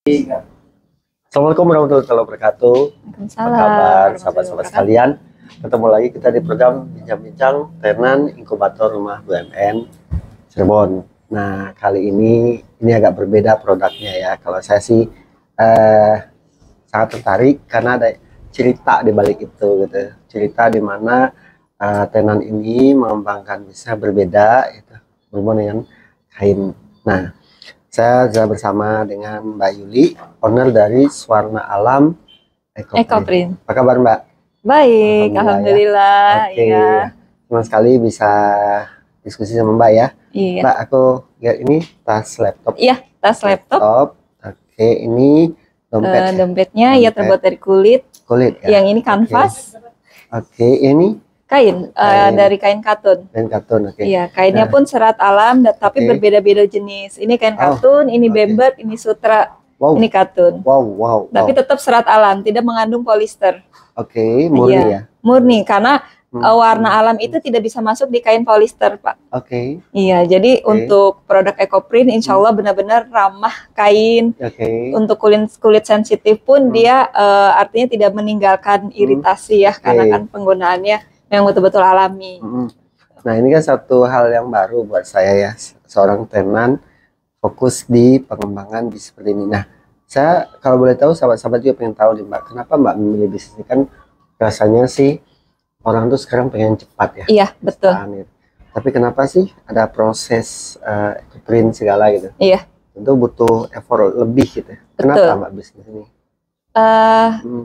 Assalamualaikum warahmatullahi wabarakatuh. Apa kabar sahabat-sahabat sekalian? Ketemu lagi kita di program Bincang-Bincang Tenan Inkubator Rumah BUMN Cirebon. Nah, kali ini agak berbeda produknya ya. Kalau saya sih sangat tertarik karena ada cerita di balik itu gitu. Cerita di mana Tenan ini mengembangkan bisa berbeda itu berhubungan dengan kain. Nah, saya sudah bersama dengan Mbak Yuli, owner dari Swarna Alam Ecoprint. Apa kabar Mbak? Baik, Alhamdulillah. Oke, iya. Senang sekali bisa diskusi sama Mbak ya. Iya. Mbak, aku lihat ini tas laptop. Iya, tas laptop. Oke, ini dompet. Dompetnya ya terbuat dari kulit. Kulit ya? Yang ini kanvas. Oke, ini? Kain, dari kain katun. Kain katun, oke. Iya, kainnya pun serat alam, tapi berbeda-beda jenis. Ini kain katun, ini bembet, ini sutra, ini katun. Wow. Tapi tetap serat alam, tidak mengandung polister. Oke, murni ya? Murni, karena warna alam itu tidak bisa masuk di kain polister, Pak. Oke. Iya, jadi untuk produk Ecoprint, insya Allah benar-benar ramah kain. Untuk kulit sensitif pun dia artinya tidak meninggalkan iritasi ya, karena kan penggunaannya yang betul-betul alami. Nah, ini kan satu hal yang baru buat saya ya, seorang tenan fokus di pengembangan bisnis seperti ini. Nah, saya kalau boleh tahu, sahabat-sahabat juga pengen tahu nih Mbak, kenapa Mbak memilih bisnis ini? Kan rasanya sih orang tuh sekarang pengen cepat ya. Iya, betul. Tapi kenapa sih ada proses print segala gitu? Iya. Tentu butuh effort lebih gitu. Kenapa Mbak bisnis ini?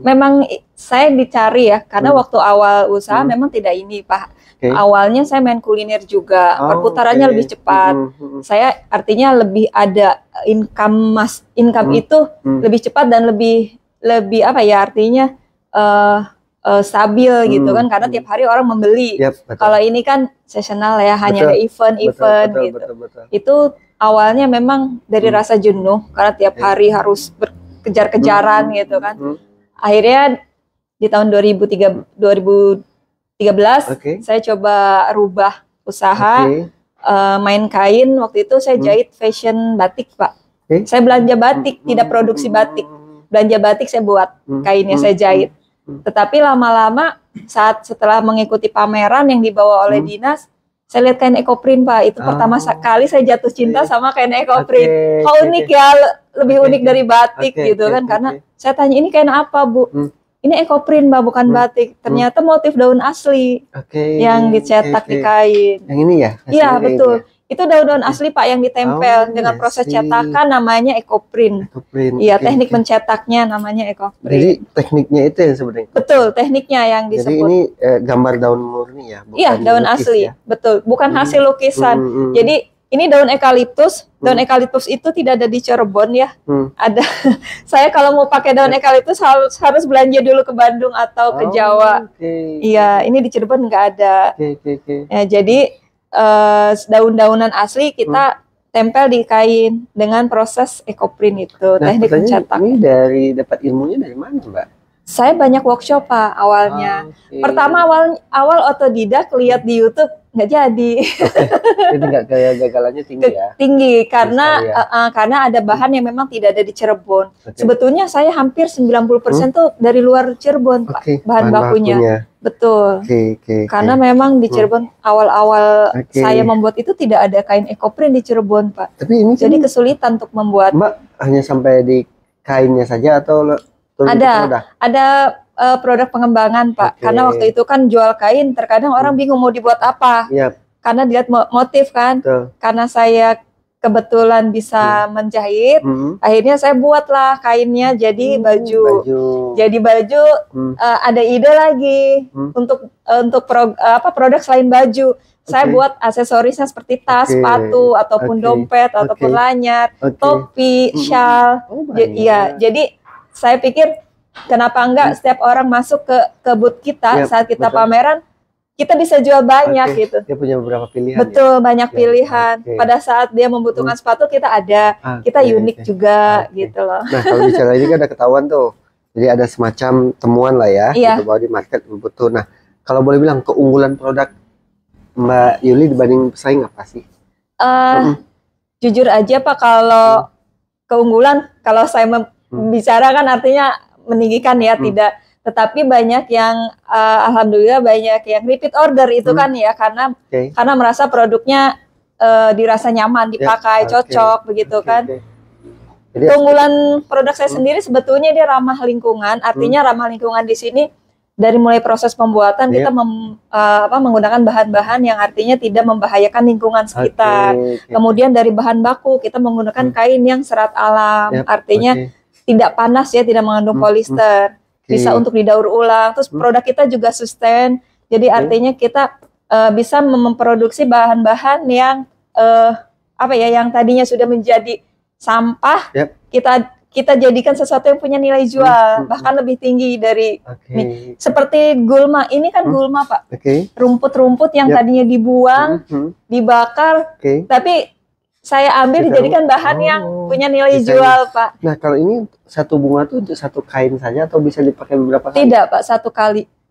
Memang saya dicari ya, karena waktu awal usaha memang tidak ini Pak. Awalnya saya main kuliner juga, perputarannya lebih cepat. Saya artinya lebih ada income itu lebih cepat dan lebih apa ya, artinya stabil gitu kan, karena tiap hari orang membeli. Kalau ini kan seasonal ya, hanya ada event gitu. Itu awalnya memang dari rasa jenuh karena tiap hari harus kejar-kejaran gitu kan. Akhirnya di tahun 2013 saya coba rubah usaha, main kain. Waktu itu saya jahit fashion batik Pak. Saya belanja batik, tidak produksi batik. Belanja batik saya buat kainnya, saya jahit. Tetapi lama-lama setelah mengikuti pameran yang dibawa oleh dinas, saya lihat kain Ecoprint Pak. Itu pertama kali saya jatuh cinta sama kain Ecoprint. Unik ya, lebih unik dari batik gitu kan. Karena saya tanya, ini kain apa Bu? Ini Ecoprint Mbak, bukan batik. Ternyata motif daun asli yang dicetak di kain. Yang ini ya? Iya betul. Itu daun-daun asli Pak yang ditempel dengan proses cetakan, namanya Ecoprint. Iya, teknik mencetaknya namanya Ecoprint. Jadi tekniknya itu yang sebenarnya. Betul, tekniknya yang disebut. Jadi ini gambar daun murni ya? Iya, daun asli. Ya? Betul, bukan hasil lukisan. Jadi ini daun eukaliptus. Daun eukaliptus itu tidak ada di Cirebon ya. Ada. Saya kalau mau pakai daun eukaliptus harus belanja dulu ke Bandung atau ke Jawa. Iya, ini di Cirebon nggak ada. Ya, jadi daun-daunan asli kita tempel di kain dengan proses Ecoprint itu. Nah, teknik mencetak. Ini dapat ilmunya dari mana Mbak? Saya banyak workshop Pak awalnya. Pertama awal otodidak, lihat di YouTube nggak jadi. Itu nggak kegagalannya tinggi ya? Tinggi karena ada bahan yang memang tidak ada di Cirebon. Sebetulnya saya hampir 90% tuh dari luar Cirebon Pak, bahan bakunya. Betul. Karena memang di Cirebon awal-awal saya membuat itu tidak ada kain Ecoprint di Cirebon Pak. Tapi ini jadi kesulitan untuk membuat. Mbak hanya sampai di kainnya saja atau ada produk pengembangan Pak, karena waktu itu kan jual kain, terkadang orang bingung mau dibuat apa, karena dilihat motif kan. Karena saya kebetulan bisa menjahit, akhirnya saya buatlah kainnya jadi baju. Jadi baju ada ide lagi untuk produk selain baju. Saya buat aksesorisnya seperti tas, sepatu, ataupun dompet, ataupun lanyar, topi, shawl. Iya, jadi saya pikir kenapa enggak setiap orang masuk ke booth kita saat kita pameran, kita bisa jual banyak gitu. Dia punya beberapa pilihan. Betul, banyak pilihan. Pada saat dia membutuhkan sepatu, kita ada. Kita unik juga gitu loh. Nah, kalau bicara ini kan ada ketahuan tuh. Jadi ada semacam temuan lah ya, gitu, bahwa di market butuh. Nah, kalau boleh bilang keunggulan produk Mbak Yuli dibanding pesaing apa sih? Jujur aja Pak, kalau keunggulan. Kalau saya bicara kan artinya meninggikan ya, tidak. Tetapi banyak yang alhamdulillah banyak yang repeat order itu kan ya, karena merasa produknya dirasa nyaman dipakai, cocok begitu kan. Jadi, keunggulan produk saya sendiri sebetulnya dia ramah lingkungan. Artinya ramah lingkungan di sini dari mulai proses pembuatan kita menggunakan bahan-bahan yang artinya tidak membahayakan lingkungan sekitar. Kemudian dari bahan baku kita menggunakan kain yang serat alam, artinya tidak panas ya, tidak mengandung polister, bisa untuk didaur ulang. Terus produk kita juga sustain, jadi artinya kita bisa memproduksi bahan-bahan yang yang tadinya sudah menjadi sampah, kita jadikan sesuatu yang punya nilai jual, bahkan lebih tinggi dari seperti gulma. Ini kan gulma, Pak. Rumput-rumput yang tadinya dibuang, dibakar, tapi saya ambil dijadikan bahan yang punya nilai jual, Pak. Nah, kalau ini satu bunga tuh untuk satu kain saja atau bisa dipakai beberapa kali? Tidak, Pak,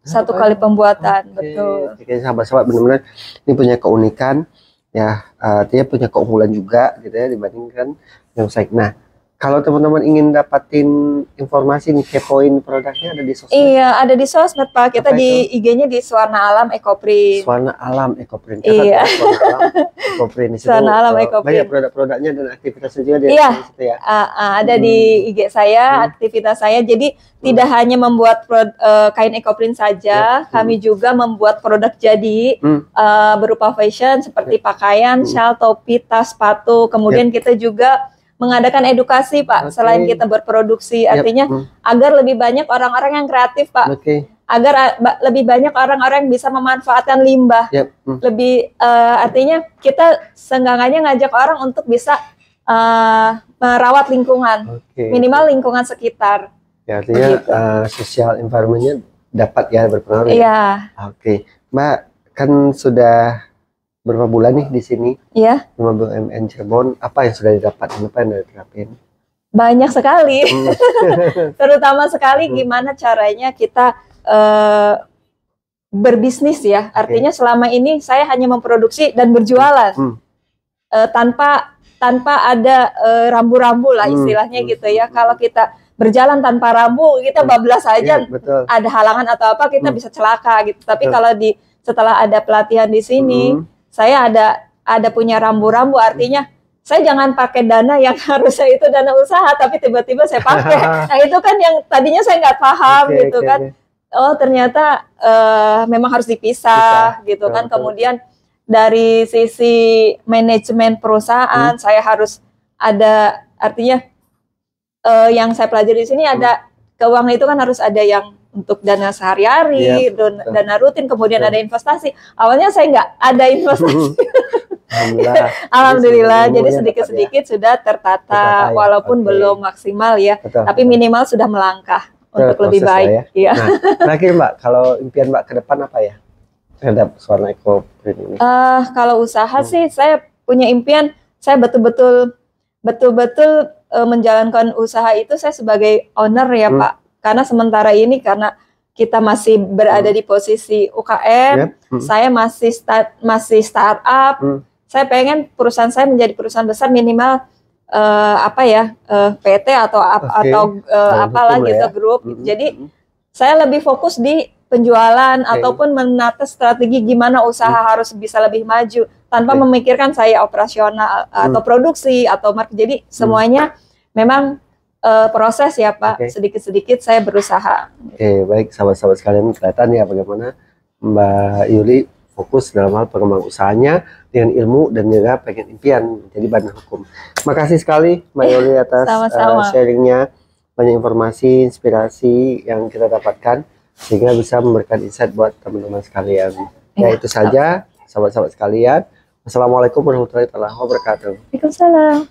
satu kali pembuatan, betul. Jadi sahabat-sahabat benar-benar ini punya keunikan, ya, artinya punya keunggulan juga gitu ya dibandingkan yang saya. Nah, kalau teman-teman ingin dapatin informasi nih, kepoin produknya ada di sosmed? Iya, ada di sosmed, Pak. Kita di IG-nya di Swarna Alam Ecoprint. Swarna Alam Ecoprint. Iya. Swarna Alam Ecoprint. Swarna Alam Ecoprint. Banyak produk-produknya dan aktivitasnya juga di situ ya. Ada di IG saya, aktivitas saya. Jadi tidak hanya membuat kain Ecoprint saja, kami juga membuat produk jadi berupa fashion seperti pakaian, shawl, topi, tas, sepatu. Kemudian kita juga mengadakan edukasi, Pak, selain kita berproduksi, artinya agar lebih banyak orang-orang yang kreatif, Pak, agar lebih banyak orang-orang yang bisa memanfaatkan limbah, lebih artinya kita seenggaknya ngajak orang untuk bisa merawat lingkungan, minimal lingkungan sekitar. Ya, artinya sosial environment-nya dapat ya berpengaruh. Iya. Mbak, kan sudah berapa bulan nih di sini? Iya. Rumah BUMN Cirebon, apa yang sudah didapat? Apa yang sudah diterapin? Banyak sekali. Terutama sekali gimana caranya kita berbisnis ya. Artinya selama ini saya hanya memproduksi dan berjualan tanpa ada rambu-rambu lah istilahnya gitu ya. Kalau kita berjalan tanpa rambu, kita bablas saja, ada halangan atau apa kita bisa celaka gitu. Tapi kalau setelah ada pelatihan di sini, saya ada punya rambu-rambu, artinya saya jangan pakai dana yang harusnya itu dana usaha, tapi tiba-tiba saya pakai. Nah itu kan yang tadinya saya nggak paham gitu kan. Oh ternyata memang harus dipisah gitu kan. Kemudian dari sisi manajemen perusahaan saya harus ada, artinya yang saya pelajari di sini ada keuangan itu kan harus ada yang untuk dana sehari-hari, dana rutin, kemudian ada investasi. Awalnya saya nggak ada investasi. Alhamdulillah. Jadi sedikit-sedikit sudah tertata, walaupun belum maksimal ya, tapi minimal sudah melangkah untuk lebih baik. Ya. Nah, terakhir Mbak, kalau impian Mbak ke depan apa ya terhadap Swarna Ecoprint ini? Kalau usaha sih, saya punya impian, saya betul-betul menjalankan usaha itu saya sebagai owner ya Pak. Karena sementara ini karena kita masih berada di posisi UKM, saya masih startup. Saya pengen perusahaan saya menjadi perusahaan besar minimal PT atau apalah gitu grup. Jadi saya lebih fokus di penjualan ataupun menata strategi gimana usaha harus bisa lebih maju tanpa memikirkan saya operasional atau produksi atau market. Jadi semuanya memang proses ya Pak, sedikit-sedikit saya berusaha. Baik sahabat-sahabat sekalian, kelihatan ya bagaimana Mbak Yuli fokus dalam hal pengembangan usahanya dengan ilmu dan juga pengen impian menjadi badan hukum. Makasih sekali Mbak Yuli atas sharingnya, banyak informasi, inspirasi yang kita dapatkan sehingga bisa memberikan insight buat teman-teman sekalian. Ya itu saja sahabat-sahabat sekalian. Wassalamualaikum warahmatullahi wabarakatuh. Waalaikumsalam.